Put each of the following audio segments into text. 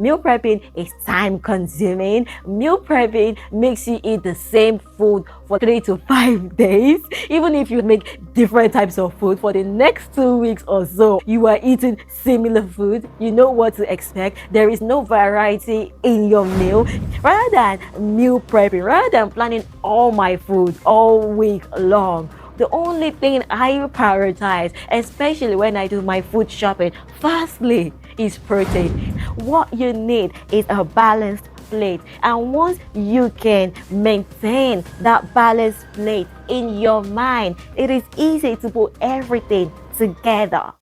Meal prepping is time consuming. Meal prepping makes you eat the same food for 3 to 5 days. Even if you make different types of food for the next 2 weeks or so, you are eating similar food. You know what to expect. There is no variety in your meal. Rather than meal prepping, rather than planning all my food all week long, the only thing I prioritize, especially when I do my food shopping, firstly, is protein. What you need is a balanced plate, and once you can maintain that balanced plate in your mind, it is easy to put everything together.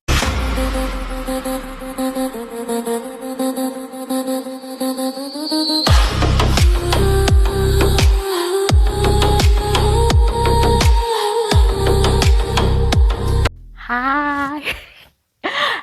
Hi.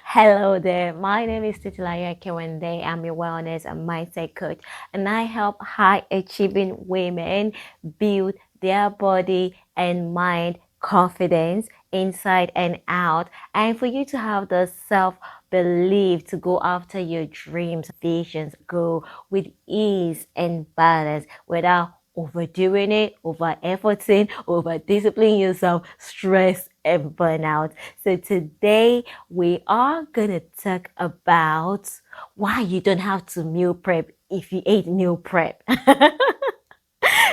Hello there, my name is Titilayo, I'm your wellness and mindset coach, and I help high achieving women build their body and mind confidence inside and out, and for you to have the self belief to go after your dreams, visions, go with ease and balance without overdoing it, over efforting, over disciplining yourself, stress and burnout. So today we are gonna talk about why you don't have to meal prep if you ate meal prep.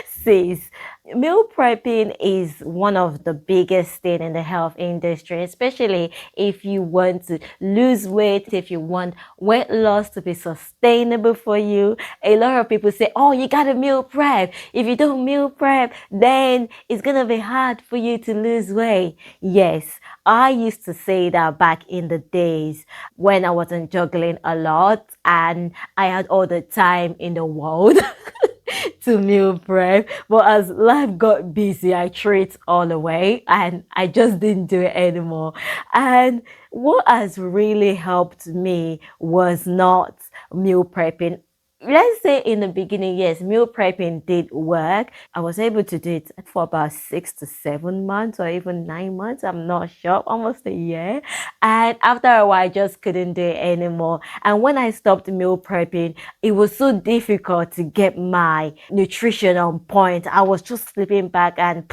Sis, meal prepping is one of the biggest thing in the health industry, especially if you want to lose weight, if you want weight loss to be sustainable for you. A lot of people say, oh, you gotta meal prep. If you don't meal prep, then it's gonna be hard for you to lose weight. Yes, I used to say that back in the days when I wasn't juggling a lot and I had all the time in the world. To meal prep, but as life got busy, I threw it all away and I just didn't do it anymore. And what has really helped me was not meal prepping. Let's say in the beginning, yes, meal prepping did work. I was able to do it for about 6 to 7 months or even 9 months. I'm not sure, almost a year. And after a while, I just couldn't do it anymore. And when I stopped meal prepping, it was so difficult to get my nutrition on point. I was just slipping back and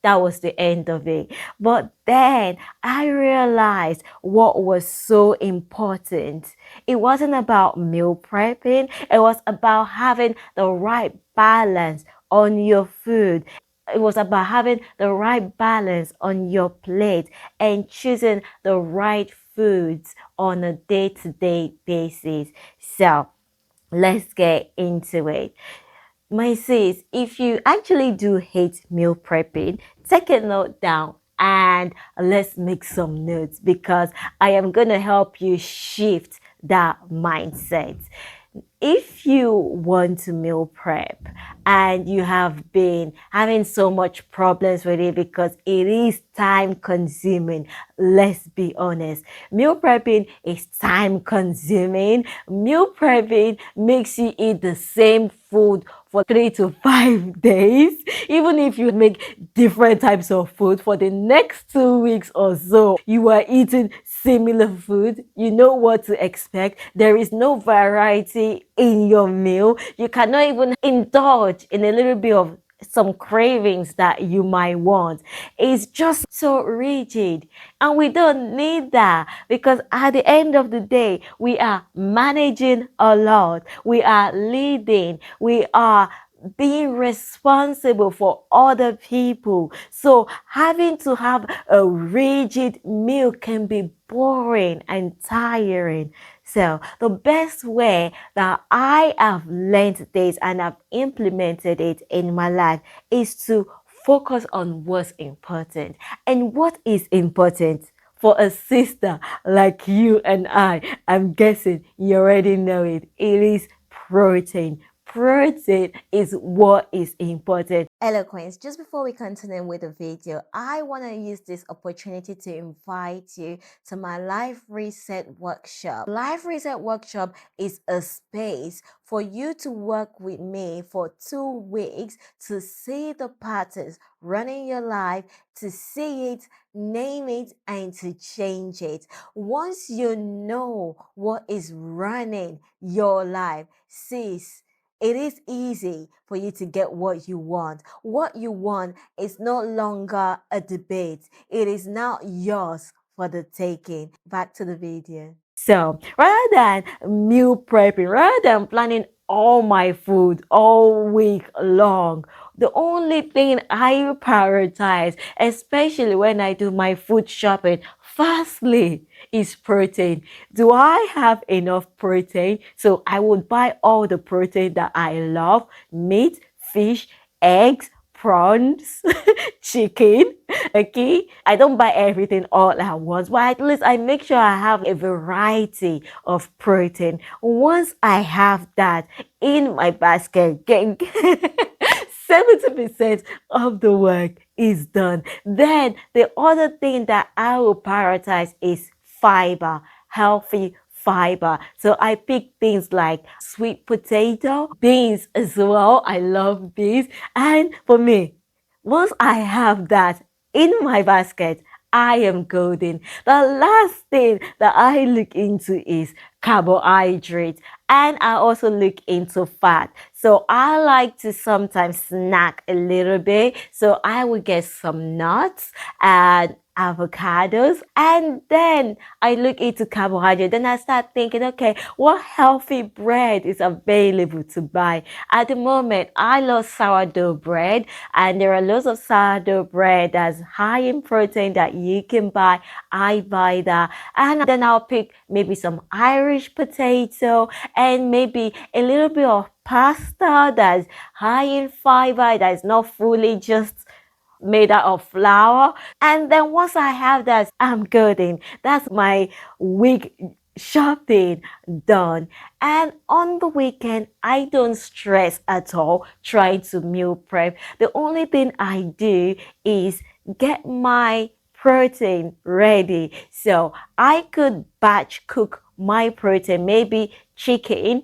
that was the end of it. But then I realized what was so important. It wasn't about meal prepping, it was about having the right balance on your food. It was about having the right balance on your plate and choosing the right foods on a day-to-day basis. So let's get into it. My sis, if you actually do hate meal prepping, take a note down and let's make some notes because I am going to help you shift that mindset. If you want to meal prep and you have been having so much problems with it because it is time consuming, let's be honest, meal prepping is time consuming. Meal prepping makes you eat the same food for 3 to 5 days. Even if you make different types of food for the next 2 weeks or so, you are eating similar food. You know what to expect. There is no variety in your meal. You cannot even indulge in a little bit of some cravings that you might want. It's just so rigid, and we don't need that because at the end of the day, we are managing a lot, we are leading, we are being responsible for other people. So having to have a rigid meal can be boring and tiring. So the best way that I have learned this and I've implemented it in my life is to focus on what's important. And what is important for a sister like you and I'm guessing you already know it. It is protein. Protein is what is important. eloquence. Just before we continue with the video, I want to use this opportunity to invite you to my Life Reset Workshop. Life Reset Workshop is a space for you to work with me for 2 weeks to see the patterns running your life, to see it, name it, and to change it. Once you know what is running your life, sis, it is easy for you to get what you want. What you want is no longer a debate. It is now yours for the taking. Back to the video. So rather than meal prepping, rather than planning all my food all week long, the only thing I prioritize, especially when I do my food shopping, firstly, is protein. Do I have enough protein? So I would buy all the protein that I love: meat, fish, eggs, prawns, chicken. Okay, I don't buy everything all at once, but at least I make sure I have a variety of protein. Once I have that in my basket, gang, 70% of the work is done. Then the other thing that I will prioritize is fiber, healthy fiber. So I pick things like sweet potato, beans as well. I love beans. And for me, once I have that in my basket, I am golden. The last thing that I look into is carbohydrate, and I also look into fat. So I like to sometimes snack a little bit. So I will get some nuts and avocados, and then I look into carbohydrate. Then I start thinking, okay, what healthy bread is available to buy? At the moment, I love sourdough bread, and there are lots of sourdough bread that's high in protein that you can buy. I buy that, and then I'll pick maybe some Irish potato and maybe a little bit of pasta that's high in fiber, that is not fully just made out of flour. And then once I have that, I'm good in. That's my week shopping done. And on the weekend, I don't stress at all trying to meal prep. The only thing I do is get my protein ready. So I could batch cook my protein, maybe chicken,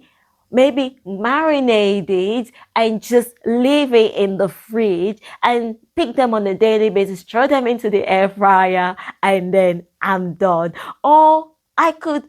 maybe marinate it and just leave it in the fridge and pick them on a daily basis, throw them into the air fryer, and then I'm done. Or I could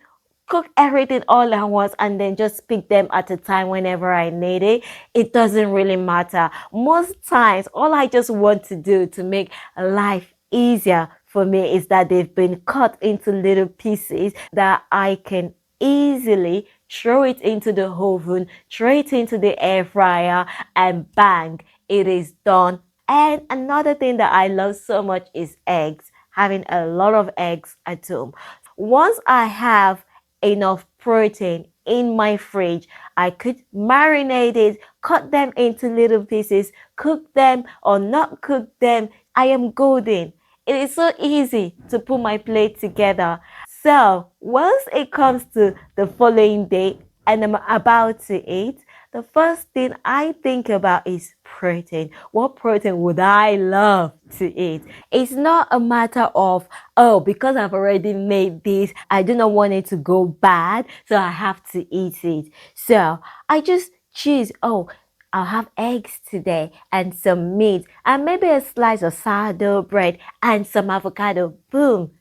cook everything all at once and then just pick them at a time whenever I need it. It doesn't really matter. Most times, all I just want to do to make life easier for me is that they've been cut into little pieces that I can easily throw it into the oven, throw it into the air fryer, and bang, it is done. And another thing that I love so much is eggs, having a lot of eggs at home. Once I have enough protein in my fridge, I could marinate it, cut them into little pieces, cook them or not cook them. I am golden. It is so easy to put my plate together. So once it comes to the following day and I'm about to eat, the first thing I think about is protein. What protein would I love to eat? It's not a matter of, oh, because I've already made this, I do not want it to go bad, so I have to eat it. So I just choose, oh, I'll have eggs today and some meat and maybe a slice of sourdough bread and some avocado. Boom.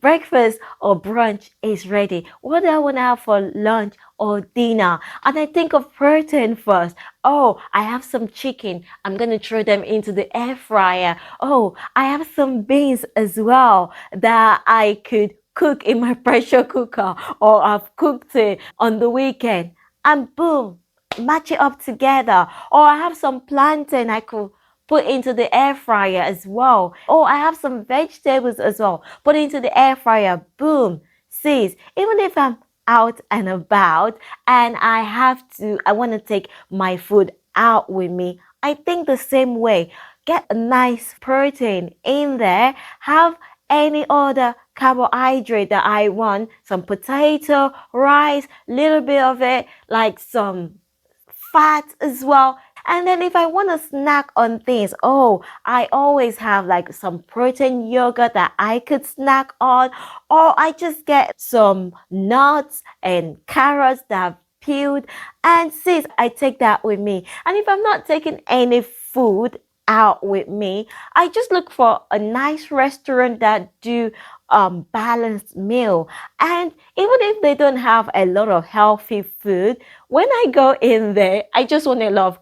Breakfast or brunch is ready. What do I want to have for lunch or dinner? And I think of protein first. Oh, I have some chicken. I'm going to throw them into the air fryer. Oh, I have some beans as well that I could cook in my pressure cooker, or I've cooked it on the weekend. And boom, match it up together. Or I have some plantain I could put into the air fryer as well. Oh, I have some vegetables as well. Put into the air fryer. Boom. Sis, even if I'm out and about and I want to take my food out with me, I think the same way. Get a nice protein in there. Have any other carbohydrate that I want. Some potato, rice, little bit of it, like some fat as well. And then if I want to snack on things, oh, I always have like some protein yogurt that I could snack on, or I just get some nuts and carrots that I've peeled. And sis, I take that with me. And if I'm not taking any food out with me, I just look for a nice restaurant that do balanced meal. And even if they don't have a lot of healthy food, when I go in there, I just want a lot of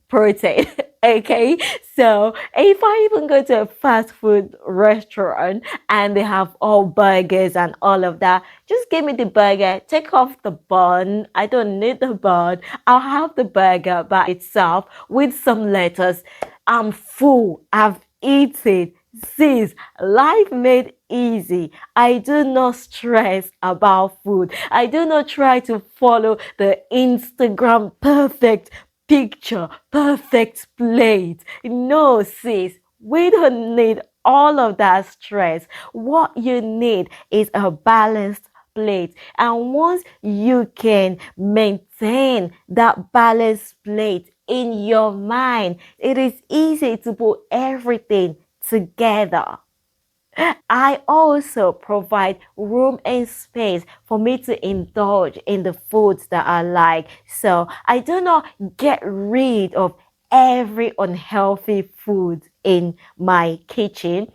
protein. Okay, so if I even go to a fast food restaurant and they have all burgers and all of that, just give me the burger, take off the bun. I don't need the bun. I'll have the burger by itself with some lettuce. I'm full. I've eaten. Sis, life made easy. I do not stress about food. I do not try to follow the Instagram perfect picture, perfect plate. No, sis, we don't need all of that stress. What you need is a balanced plate. And once you can maintain that balanced plate in your mind, it is easy to put everything together. I also provide room and space for me to indulge in the foods that I like. So I do not get rid of every unhealthy food in my kitchen.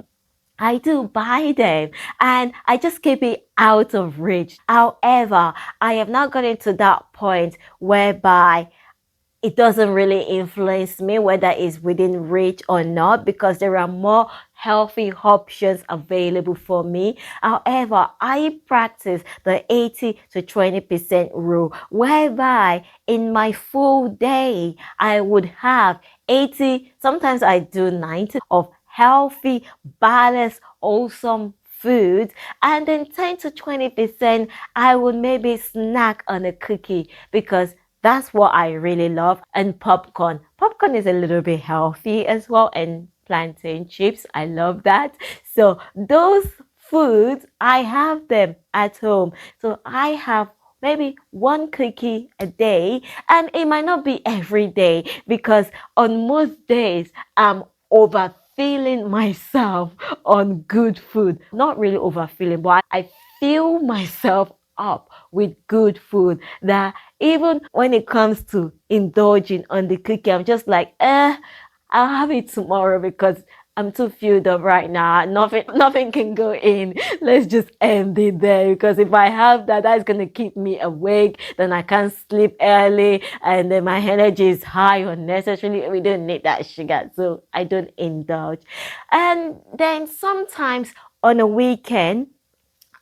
I do buy them and I just keep it out of reach. However, I have not gotten to that point whereby it doesn't really influence me whether it's within reach or not, because there are more healthy options available for me. However, I practice the 80 to 20% rule, whereby in my full day I would have 80, sometimes I do 90 of healthy, balanced, awesome foods, and then 10 to 20% I would maybe snack on a cookie, because that's what I really love. And popcorn. Popcorn is a little bit healthy as well. And plantain chips. I love that. So those foods, I have them at home. So I have maybe one cookie a day, and it might not be every day, because on most days I'm overfeeling myself on good food. Not really overfeeling, but I fill myself up with good food, that even when it comes to indulging on the cookie, I'm just like, I'll have it tomorrow because I'm too filled up right now. Nothing can go in. Let's just end it there, because if I have that, that's gonna keep me awake. Then I can't sleep early, and then my energy is high unnecessarily. We don't need that sugar, so I don't indulge. And then sometimes on a weekend,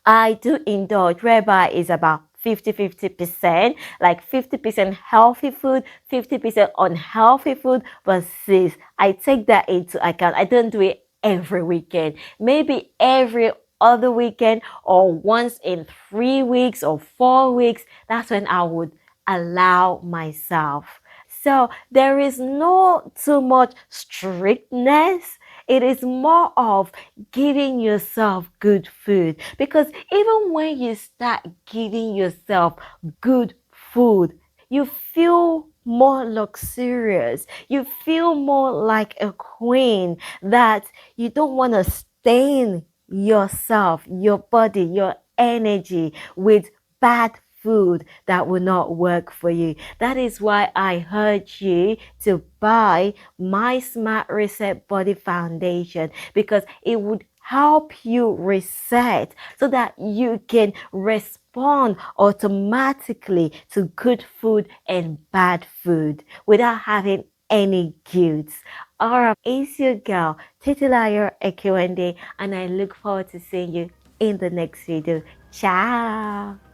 I do indulge, whereby it's about 50-50%, like 50% healthy food, 50% unhealthy food. But sis, I take that into account. I don't do it every weekend. Maybe every other weekend, or once in 3 weeks or 4 weeks. That's when I would allow myself. So there is no too much strictness. It is more of giving yourself good food. Because even when you start giving yourself good food, you feel more luxurious. You feel more like a queen, that you don't want to stain yourself, your body, your energy with bad food that will not work for you. That is why I urge you to buy my Smart Reset Body Foundation, because it would help you reset so that you can respond automatically to good food and bad food without having any guilt. Alright, it's your girl, Titilayo, and I look forward to seeing you in the next video. Ciao!